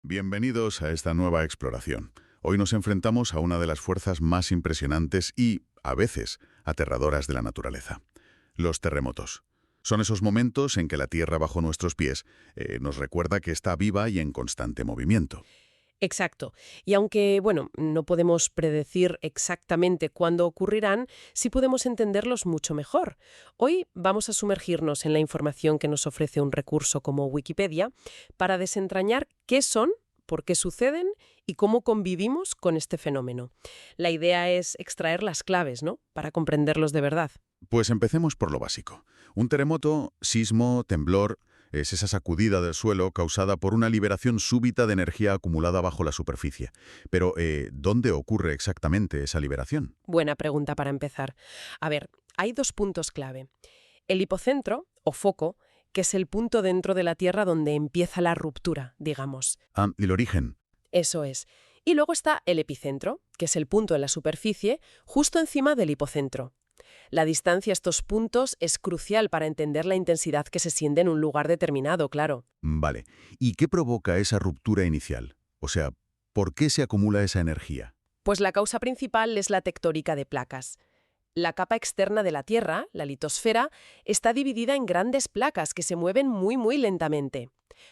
Bienvenidos a esta nueva exploración. Hoy nos enfrentamos a una de las fuerzas más impresionantes y, a veces, aterradoras de la naturaleza. Los terremotos. Son esos momentos en que la tierra bajo nuestros pies nos recuerda que está viva y en constante movimiento. Exacto. Y aunque, bueno, no podemos predecir exactamente cuándo ocurrirán, sí podemos entenderlos mucho mejor. Hoy vamos a sumergirnos en la información que nos ofrece un recurso como Wikipedia para desentrañar qué son, por qué suceden y cómo convivimos con este fenómeno. La idea es extraer las claves, ¿no?, para comprenderlos de verdad. Pues empecemos por lo básico. Un terremoto, sismo, temblor, es esa sacudida del suelo causada por una liberación súbita de energía acumulada bajo la superficie. Pero, ¿dónde ocurre exactamente esa liberación? Buena pregunta para empezar. A ver, hay dos puntos clave. El hipocentro, o foco, que es el punto dentro de la Tierra donde empieza la ruptura, digamos. Ah, el origen. Eso es. Y luego está el epicentro, que es el punto en la superficie, justo encima del hipocentro. La distancia a estos puntos es crucial para entender la intensidad que se siente en un lugar determinado, claro. Vale. ¿Y qué provoca esa ruptura inicial? O sea, ¿por qué se acumula esa energía? Pues la causa principal es la tectónica de placas. La capa externa de la Tierra, la litosfera, está dividida en grandes placas que se mueven muy lentamente.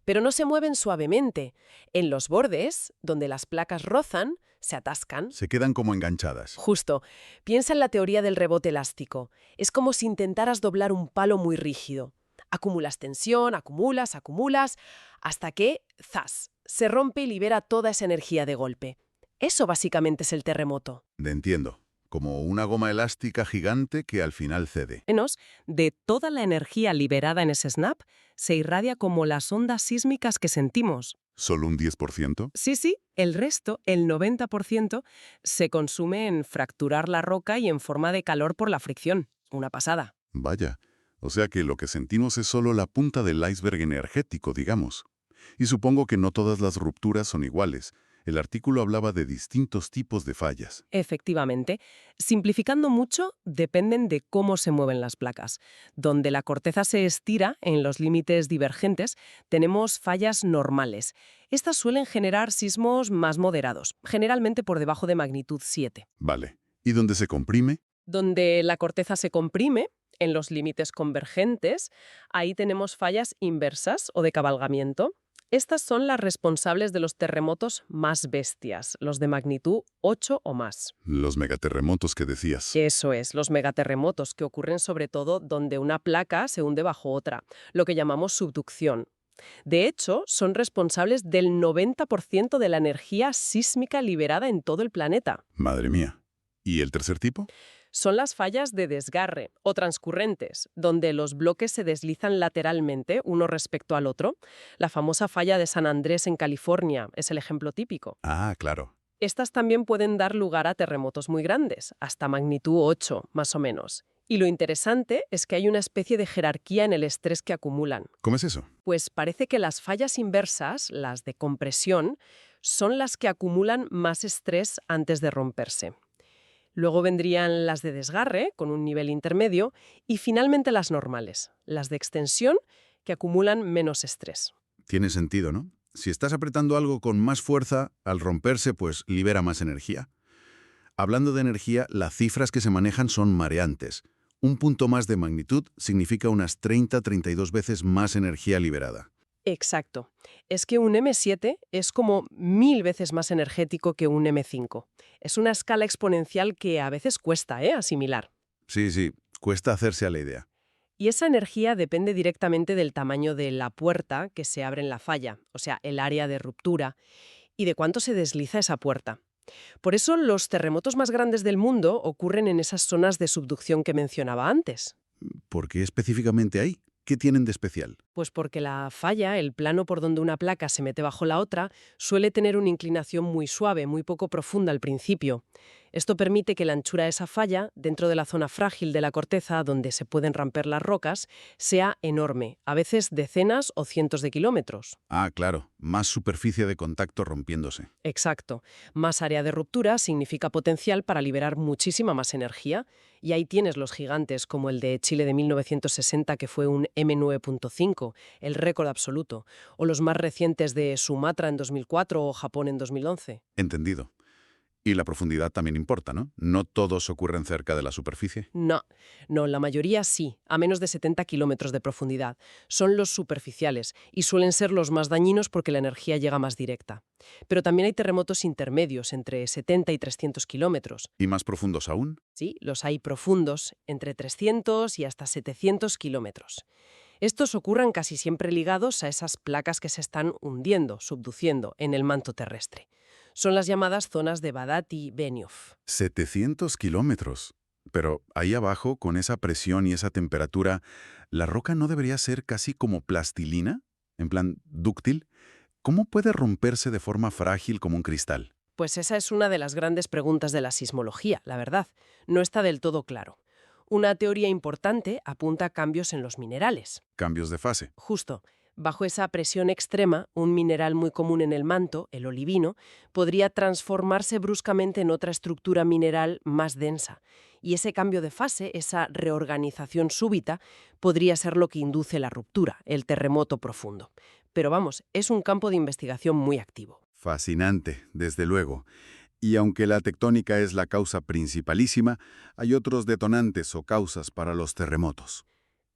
Pero no se mueven suavemente. En los bordes, donde las placas rozan, se atascan. Se quedan como enganchadas. Justo. Piensa en la teoría del rebote elástico. Es como si intentaras doblar un palo muy rígido. Acumulas tensión, acumulas, hasta que, ¡zas!, se rompe y libera toda esa energía de golpe. Eso básicamente es el terremoto. Entiendo. Como una goma elástica gigante que al final cede. Menos de toda la energía liberada en ese snap se irradia como las ondas sísmicas que sentimos. ¿Solo un 10%? Sí, el resto, el 90%, se consume en fracturar la roca y en forma de calor por la fricción. Una pasada. Vaya. O sea que lo que sentimos es solo la punta del iceberg energético, digamos. Y supongo que no todas las rupturas son iguales. El artículo hablaba de distintos tipos de fallas. Efectivamente. Simplificando mucho, dependen de cómo se mueven las placas. Donde la corteza se estira en los límites divergentes, tenemos fallas normales. Estas suelen generar sismos más moderados, generalmente por debajo de magnitud 7. Vale. ¿Y dónde se comprime? Donde la corteza se comprime, en los límites convergentes, ahí tenemos fallas inversas o de cabalgamiento. Estas son las responsables de los terremotos más bestias, los de magnitud 8 o más. Los megaterremotos que decías. Eso es, los megaterremotos, que ocurren sobre todo donde una placa se hunde bajo otra, lo que llamamos subducción. De hecho, son responsables del 90% de la energía sísmica liberada en todo el planeta. Madre mía. ¿Y el tercer tipo? Son las fallas de desgarre o transcurrentes, donde los bloques se deslizan lateralmente uno respecto al otro. La famosa falla de San Andrés en California es el ejemplo típico. Ah, claro. Estas también pueden dar lugar a terremotos muy grandes, hasta magnitud 8, más o menos. Y lo interesante es que hay una especie de jerarquía en el estrés que acumulan. ¿Cómo es eso? Pues parece que las fallas inversas, las de compresión, son las que acumulan más estrés antes de romperse. Luego vendrían las de desgarre, con un nivel intermedio, y finalmente las normales, las de extensión, que acumulan menos estrés. Tiene sentido, ¿no? Si estás apretando algo con más fuerza, al romperse, pues libera más energía. Hablando de energía, las cifras que se manejan son mareantes. Un punto más de magnitud significa unas 30-32 veces más energía liberada. Exacto. Es que un M7 es como 1000 veces más energético que un M5. Es una escala exponencial que a veces cuesta, asimilar. Sí, cuesta hacerse a la idea. Y esa energía depende directamente del tamaño de la puerta que se abre en la falla, o sea, el área de ruptura, y de cuánto se desliza esa puerta. Por eso los terremotos más grandes del mundo ocurren en esas zonas de subducción que mencionaba antes. ¿Por qué específicamente ahí? ¿Qué tienen de especial? Pues porque la falla, el plano por donde una placa se mete bajo la otra, suele tener una inclinación muy suave, muy poco profunda al principio. Esto permite que la anchura de esa falla, dentro de la zona frágil de la corteza donde se pueden romper las rocas, sea enorme, a veces decenas o cientos de kilómetros. Ah, claro, más superficie de contacto rompiéndose. Exacto. Más área de ruptura significa potencial para liberar muchísima más energía, y ahí tienes los gigantes como el de Chile de 1960, que fue un M9.5, el récord absoluto, o los más recientes de Sumatra en 2004 o Japón en 2011. Entendido. Y la profundidad también importa, ¿no? No todos ocurren cerca de la superficie. No, no, la mayoría sí, a menos de 70 kilómetros de profundidad. Son los superficiales y suelen ser los más dañinos porque la energía llega más directa. Pero también hay terremotos intermedios entre 70 y 300 kilómetros. ¿Y más profundos aún? Sí, los hay profundos, entre 300 y hasta 700 kilómetros. Estos ocurren casi siempre ligados a esas placas que se están hundiendo, subduciendo, en el manto terrestre. Son las llamadas zonas de Badati-Benioff. 700 kilómetros. Pero ahí abajo, con esa presión y esa temperatura, ¿la roca no debería ser casi como plastilina? En plan, dúctil. ¿Cómo puede romperse de forma frágil como un cristal? Pues esa es una de las grandes preguntas de la sismología, la verdad. No está del todo claro. Una teoría importante apunta a cambios en los minerales. Cambios de fase. Justo, bajo esa presión extrema, un mineral muy común en el manto, el olivino, podría transformarse bruscamente en otra estructura mineral más densa. Y ese cambio de fase, esa reorganización súbita, podría ser lo que induce la ruptura, el terremoto profundo. Pero vamos, es un campo de investigación muy activo. Fascinante, desde luego. Y aunque la tectónica es la causa principalísima, hay otros detonantes o causas para los terremotos.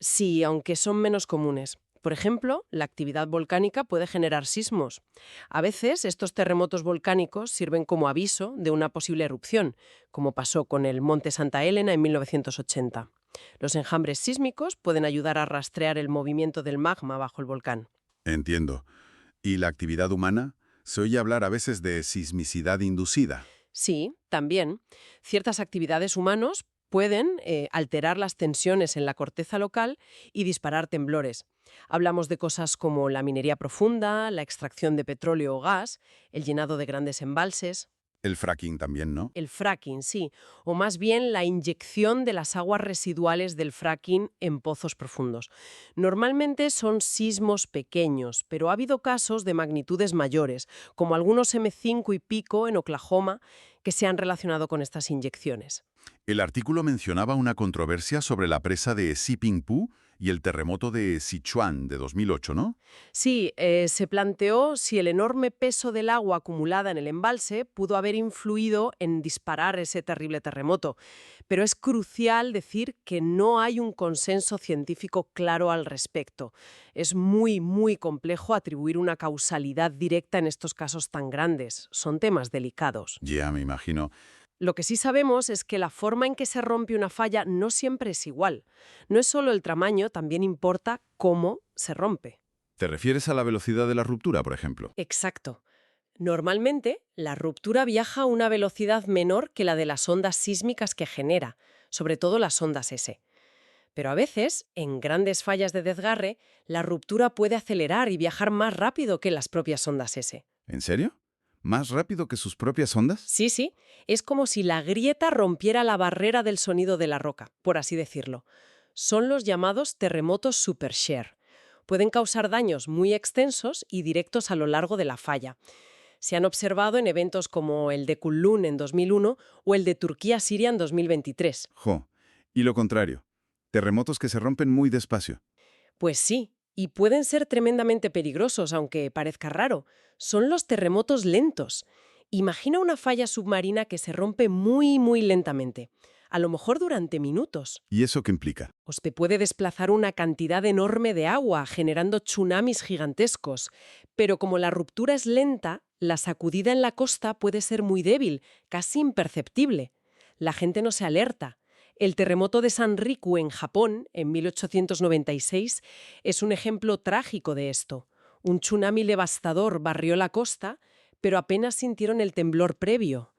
Sí, aunque son menos comunes. Por ejemplo, la actividad volcánica puede generar sismos. A veces estos terremotos volcánicos sirven como aviso de una posible erupción, como pasó con el Monte Santa Elena en 1980. Los enjambres sísmicos pueden ayudar a rastrear el movimiento del magma bajo el volcán. Entiendo. ¿Y la actividad humana? Se oye hablar a veces de sismicidad inducida. Sí, también. Ciertas actividades humanos pueden alterar las tensiones en la corteza local y disparar temblores. Hablamos de cosas como la minería profunda, la extracción de petróleo o gas, el llenado de grandes embalses. El fracking también, ¿no? El fracking, sí, o más bien la inyección de las aguas residuales del fracking en pozos profundos. Normalmente son sismos pequeños, pero ha habido casos de magnitudes mayores, como algunos M5 y pico en Oklahoma, que se han relacionado con estas inyecciones. El artículo mencionaba una controversia sobre la presa de Sipingpu y el terremoto de Sichuan de 2008, ¿no? Sí, se planteó si el enorme peso del agua acumulada en el embalse pudo haber influido en disparar ese terrible terremoto. Pero es crucial decir que no hay un consenso científico claro al respecto. Es muy, muy complejo atribuir una causalidad directa en estos casos tan grandes. Son temas delicados. Ya me imagino. Lo que sí sabemos es que la forma en que se rompe una falla no siempre es igual. No es solo el tamaño, también importa cómo se rompe. ¿Te refieres a la velocidad de la ruptura, por ejemplo? Exacto. Normalmente, la ruptura viaja a una velocidad menor que la de las ondas sísmicas que genera, sobre todo las ondas S. Pero a veces, en grandes fallas de desgarre, la ruptura puede acelerar y viajar más rápido que las propias ondas S. ¿En serio? ¿Más rápido que sus propias ondas? Sí, sí, es como si la grieta rompiera la barrera del sonido de la roca, por así decirlo. Son los llamados terremotos supershare. Pueden causar daños muy extensos y directos a lo largo de la falla. Se han observado en eventos como el de Kunlun en 2001 o el de Turquía-Siria en 2023. Jo. Y lo contrario. Terremotos que se rompen muy despacio. Pues sí, y pueden ser tremendamente peligrosos, aunque parezca raro. Son los terremotos lentos. Imagina una falla submarina que se rompe muy, muy lentamente. A lo mejor durante minutos. ¿Y eso qué implica? Pues te puede desplazar una cantidad enorme de agua, generando tsunamis gigantescos. Pero como la ruptura es lenta, la sacudida en la costa puede ser muy débil, casi imperceptible. La gente no se alerta. El terremoto de Sanriku en Japón, en 1896, es un ejemplo trágico de esto. Un tsunami devastador barrió la costa, pero apenas sintieron el temblor previo.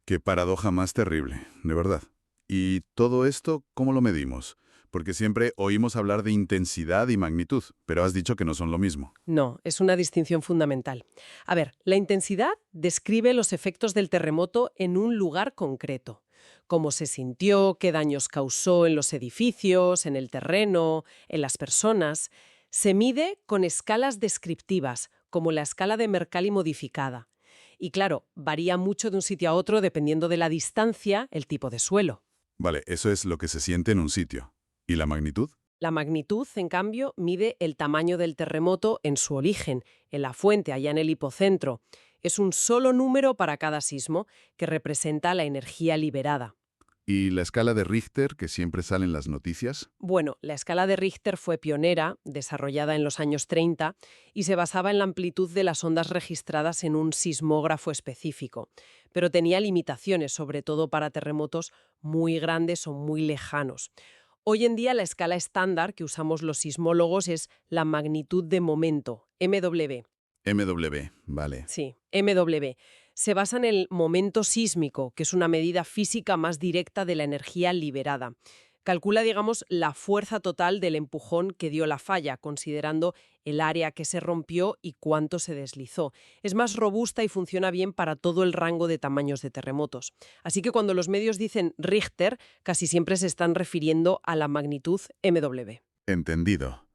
Qué paradoja más terrible, de verdad. ¿Y todo esto cómo lo medimos? porque siempre oímos hablar de intensidad y magnitud, pero has dicho que no son lo mismo. No, es una distinción fundamental. A ver, la intensidad describe los efectos del terremoto en un lugar concreto. Cómo se sintió, qué daños causó en los edificios, en el terreno, en las personas. Se mide con escalas descriptivas, como la escala de Mercalli modificada. Y claro, varía mucho de un sitio a otro dependiendo de la distancia, el tipo de suelo. Vale, eso es lo que se siente en un sitio. ¿Y la magnitud? La magnitud, en cambio, mide el tamaño del terremoto en su origen, en la fuente, allá en el hipocentro. Es un solo número para cada sismo que representa la energía liberada. ¿Y la escala de Richter, que siempre sale en las noticias? Bueno, la escala de Richter fue pionera, desarrollada en los años 30, y se basaba en la amplitud de las ondas registradas en un sismógrafo específico. Pero tenía limitaciones, sobre todo para terremotos muy grandes o muy lejanos. Hoy en día la escala estándar que usamos los sismólogos es la magnitud de momento, MW. MW, vale. Sí, MW. Se basa en el momento sísmico, que es una medida física más directa de la energía liberada. Calcula, digamos, la fuerza total del empujón que dio la falla, considerando el área que se rompió y cuánto se deslizó. Es más robusta y funciona bien para todo el rango de tamaños de terremotos. Así que cuando los medios dicen Richter, casi siempre se están refiriendo a la magnitud MW. Entendido.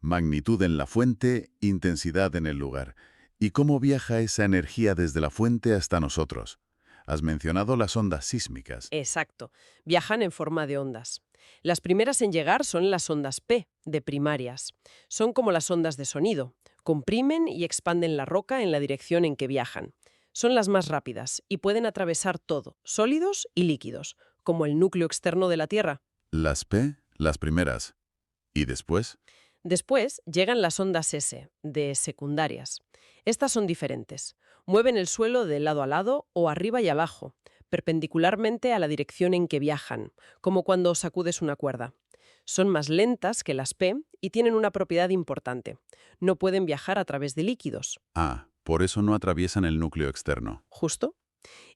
Magnitud en la fuente, intensidad en el lugar. ¿Y cómo viaja esa energía desde la fuente hasta nosotros? Has mencionado las ondas sísmicas. Exacto. Viajan en forma de ondas. Las primeras en llegar son las ondas P, de primarias. Son como las ondas de sonido. Comprimen y expanden la roca en la dirección en que viajan. Son las más rápidas y pueden atravesar todo, sólidos y líquidos, como el núcleo externo de la Tierra. Las P, las primeras. ¿Y después? Después llegan las ondas S, de secundarias. Estas son diferentes. Mueven el suelo de lado a lado o arriba y abajo, perpendicularmente a la dirección en que viajan, como cuando sacudes una cuerda. Son más lentas que las P y tienen una propiedad importante. No pueden viajar a través de líquidos. Ah, por eso no atraviesan el núcleo externo. ¿Justo?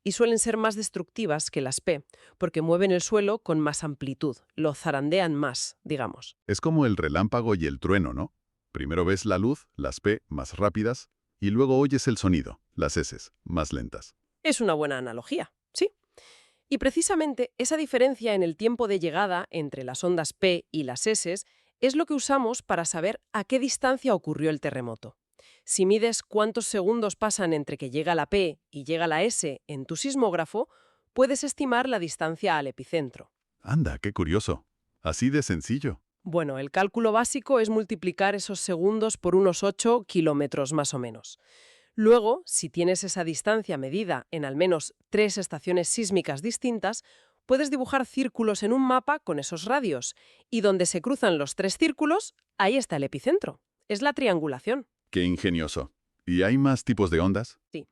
Y suelen ser más destructivas que las P, porque mueven el suelo con más amplitud, lo zarandean más, digamos. Es como el relámpago y el trueno, ¿no? Primero ves la luz, las P, más rápidas, y luego oyes el sonido, las S, más lentas. Es una buena analogía, sí. Y precisamente esa diferencia en el tiempo de llegada entre las ondas P y las S es lo que usamos para saber a qué distancia ocurrió el terremoto. Si mides cuántos segundos pasan entre que llega la P y llega la S en tu sismógrafo, puedes estimar la distancia al epicentro. Anda, qué curioso. Así de sencillo. Bueno, el cálculo básico es multiplicar esos segundos por unos 8 kilómetros más o menos. Luego, si tienes esa distancia medida en al menos 3 estaciones sísmicas distintas, puedes dibujar círculos en un mapa con esos radios. Y donde se cruzan los 3 círculos, ahí está el epicentro. Es la triangulación. Qué ingenioso. ¿Y hay más tipos de ondas? Sí.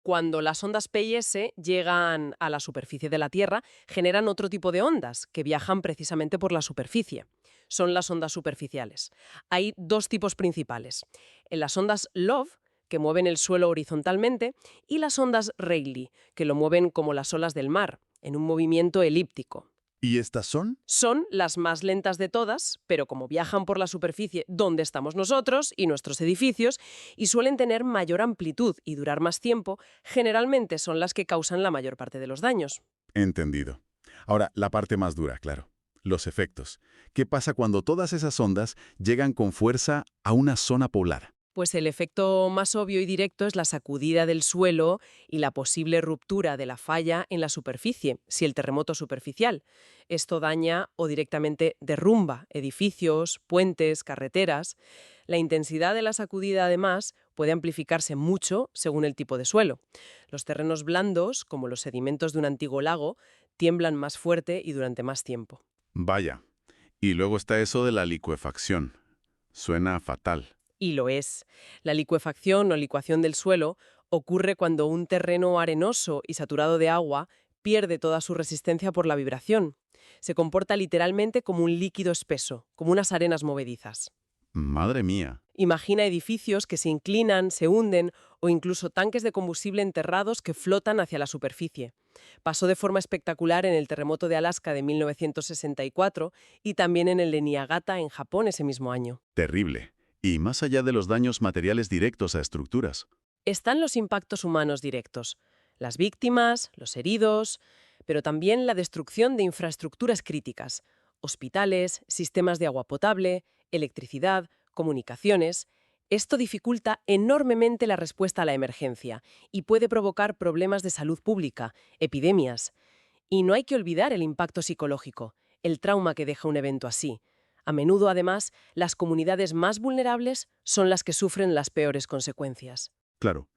Cuando las ondas P y S llegan a la superficie de la Tierra, generan otro tipo de ondas que viajan precisamente por la superficie. Son las ondas superficiales. Hay dos tipos principales. En las ondas Love, que mueven el suelo horizontalmente, y las ondas Rayleigh, que lo mueven como las olas del mar, en un movimiento elíptico. ¿Y estas son? Son las más lentas de todas, pero como viajan por la superficie donde estamos nosotros y nuestros edificios, y suelen tener mayor amplitud y durar más tiempo, generalmente son las que causan la mayor parte de los daños. Entendido. Ahora, la parte más dura, claro. Los efectos. ¿Qué pasa cuando todas esas ondas llegan con fuerza a una zona poblada? Pues el efecto más obvio y directo es la sacudida del suelo y la posible ruptura de la falla en la superficie, si el terremoto es superficial. Esto daña o directamente derrumba edificios, puentes, carreteras. La intensidad de la sacudida, además, puede amplificarse mucho según el tipo de suelo. Los terrenos blandos, como los sedimentos de un antiguo lago, tiemblan más fuerte y durante más tiempo. Vaya. Y luego está eso de la licuefacción. Suena fatal. Y lo es. La licuefacción o licuación del suelo ocurre cuando un terreno arenoso y saturado de agua pierde toda su resistencia por la vibración. Se comporta literalmente como un líquido espeso, como unas arenas movedizas. Madre mía. Imagina edificios que se inclinan, se hunden o incluso tanques de combustible enterrados que flotan hacia la superficie. Pasó de forma espectacular en el terremoto de Alaska de 1964 y también en el de Niigata en Japón ese mismo año. Terrible. Y más allá de los daños materiales directos a estructuras. Están los impactos humanos directos, las víctimas, los heridos, pero también la destrucción de infraestructuras críticas, hospitales, sistemas de agua potable, electricidad, comunicaciones. Esto dificulta enormemente la respuesta a la emergencia y puede provocar problemas de salud pública, epidemias. Y no hay que olvidar el impacto psicológico, el trauma que deja un evento así. A menudo, además, las comunidades más vulnerables son las que sufren las peores consecuencias. Claro.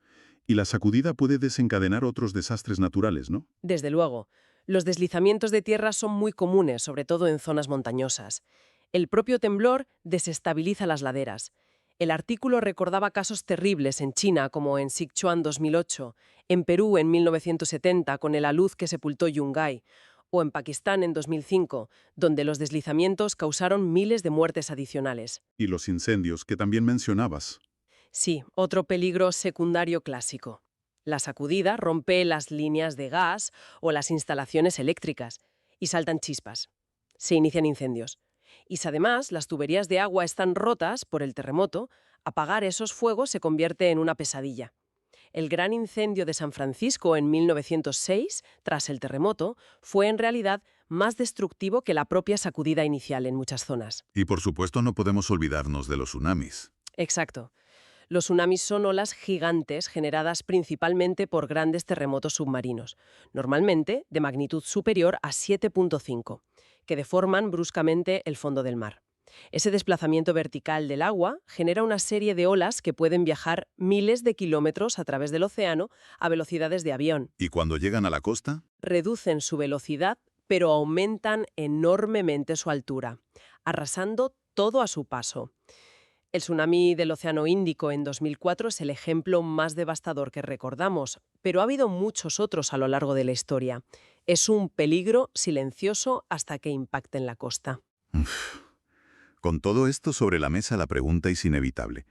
Y la sacudida puede desencadenar otros desastres naturales, ¿no? Desde luego, los deslizamientos de tierra son muy comunes, sobre todo en zonas montañosas. El propio temblor desestabiliza las laderas. El artículo recordaba casos terribles en China, como en Sichuan 2008, en Perú en 1970 con el alud que sepultó Yungay, o en Pakistán en 2005, donde los deslizamientos causaron miles de muertes adicionales. Y los incendios que también mencionabas. Sí, otro peligro secundario clásico. La sacudida rompe las líneas de gas o las instalaciones eléctricas y saltan chispas. Se inician incendios. Y si además las tuberías de agua están rotas por el terremoto, apagar esos fuegos se convierte en una pesadilla. El gran incendio de San Francisco en 1906, tras el terremoto, fue en realidad más destructivo que la propia sacudida inicial en muchas zonas. Y por supuesto no podemos olvidarnos de los tsunamis. Exacto. Los tsunamis son olas gigantes generadas principalmente por grandes terremotos submarinos, normalmente de magnitud superior a 7.5, que deforman bruscamente el fondo del mar. Ese desplazamiento vertical del agua genera una serie de olas que pueden viajar miles de kilómetros a través del océano a velocidades de avión. ¿Y cuando llegan a la costa? Reducen su velocidad, pero aumentan enormemente su altura, arrasando todo a su paso. El tsunami del Océano Índico en 2004 es el ejemplo más devastador que recordamos, pero ha habido muchos otros a lo largo de la historia. Es un peligro silencioso hasta que impacte en la costa. Con todo esto sobre la mesa, la pregunta es inevitable.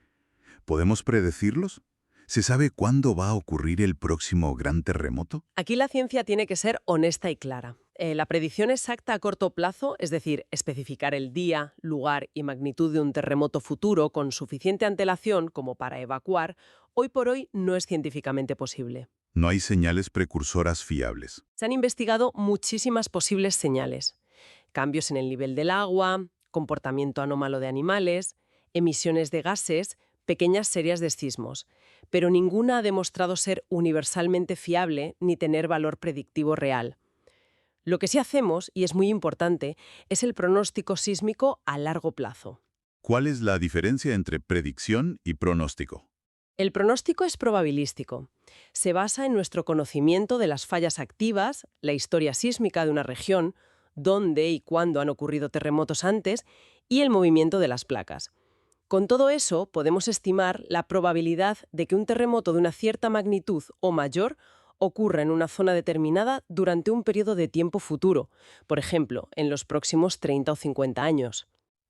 ¿Podemos predecirlos? ¿Se sabe cuándo va a ocurrir el próximo gran terremoto? Aquí la ciencia tiene que ser honesta y clara. La predicción exacta a corto plazo, es decir, especificar el día, lugar y magnitud de un terremoto futuro con suficiente antelación como para evacuar, hoy por hoy no es científicamente posible. No hay señales precursoras fiables. Se han investigado muchísimas posibles señales. Cambios en el nivel del agua, comportamiento anómalo de animales, emisiones de gases, pequeñas series de sismos, pero ninguna ha demostrado ser universalmente fiable ni tener valor predictivo real. Lo que sí hacemos, y es muy importante, es el pronóstico sísmico a largo plazo. ¿Cuál es la diferencia entre predicción y pronóstico? El pronóstico es probabilístico. Se basa en nuestro conocimiento de las fallas activas, la historia sísmica de una región, dónde y cuándo han ocurrido terremotos antes y el movimiento de las placas. Con todo eso, podemos estimar la probabilidad de que un terremoto de una cierta magnitud o mayor ocurra en una zona determinada durante un periodo de tiempo futuro, por ejemplo, en los próximos 30 o 50 años.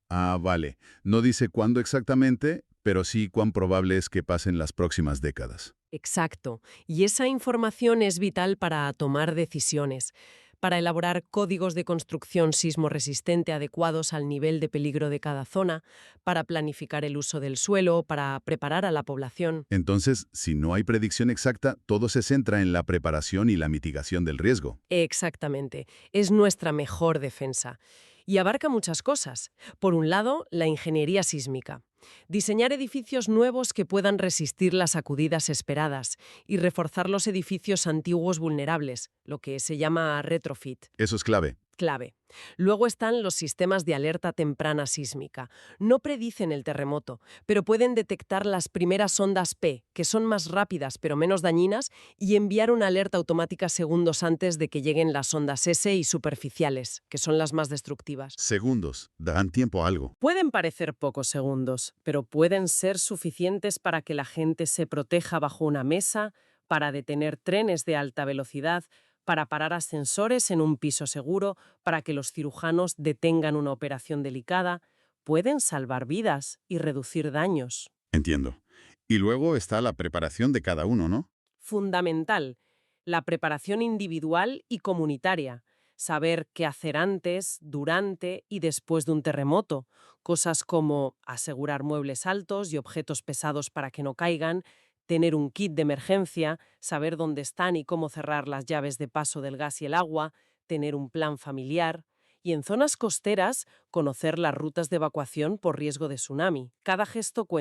Ah, vale. No dice cuándo exactamente, pero sí cuán probable es que pasen las próximas décadas. Exacto. Y esa información es vital para tomar decisiones, para elaborar códigos de construcción sismo-resistente adecuados al nivel de peligro de cada zona, para planificar el uso del suelo, para preparar a la población. Entonces, si no hay predicción exacta, todo se centra en la preparación y la mitigación del riesgo. Exactamente. Es nuestra mejor defensa. Y abarca muchas cosas. Por un lado, la ingeniería sísmica. Diseñar edificios nuevos que puedan resistir las sacudidas esperadas y reforzar los edificios antiguos vulnerables, lo que se llama retrofit. Eso es clave. Clave. Luego están los sistemas de alerta temprana sísmica. No predicen el terremoto, pero pueden detectar las primeras ondas P, que son más rápidas pero menos dañinas, y enviar una alerta automática segundos antes de que lleguen las ondas S y superficiales, que son las más destructivas. Segundos. Darán tiempo a algo. Pueden parecer pocos segundos, pero pueden ser suficientes para que la gente se proteja bajo una mesa, para detener trenes de alta velocidad, para parar ascensores en un piso seguro, para que los cirujanos detengan una operación delicada. Pueden salvar vidas y reducir daños. Entiendo. Y luego está la preparación de cada uno, ¿no? Fundamental. La preparación individual y comunitaria. Saber qué hacer antes, durante y después de un terremoto. Cosas como asegurar muebles altos y objetos pesados para que no caigan, tener un kit de emergencia, saber dónde están y cómo cerrar las llaves de paso del gas y el agua, tener un plan familiar. Y en zonas costeras, conocer las rutas de evacuación por riesgo de tsunami. Cada gesto cuenta.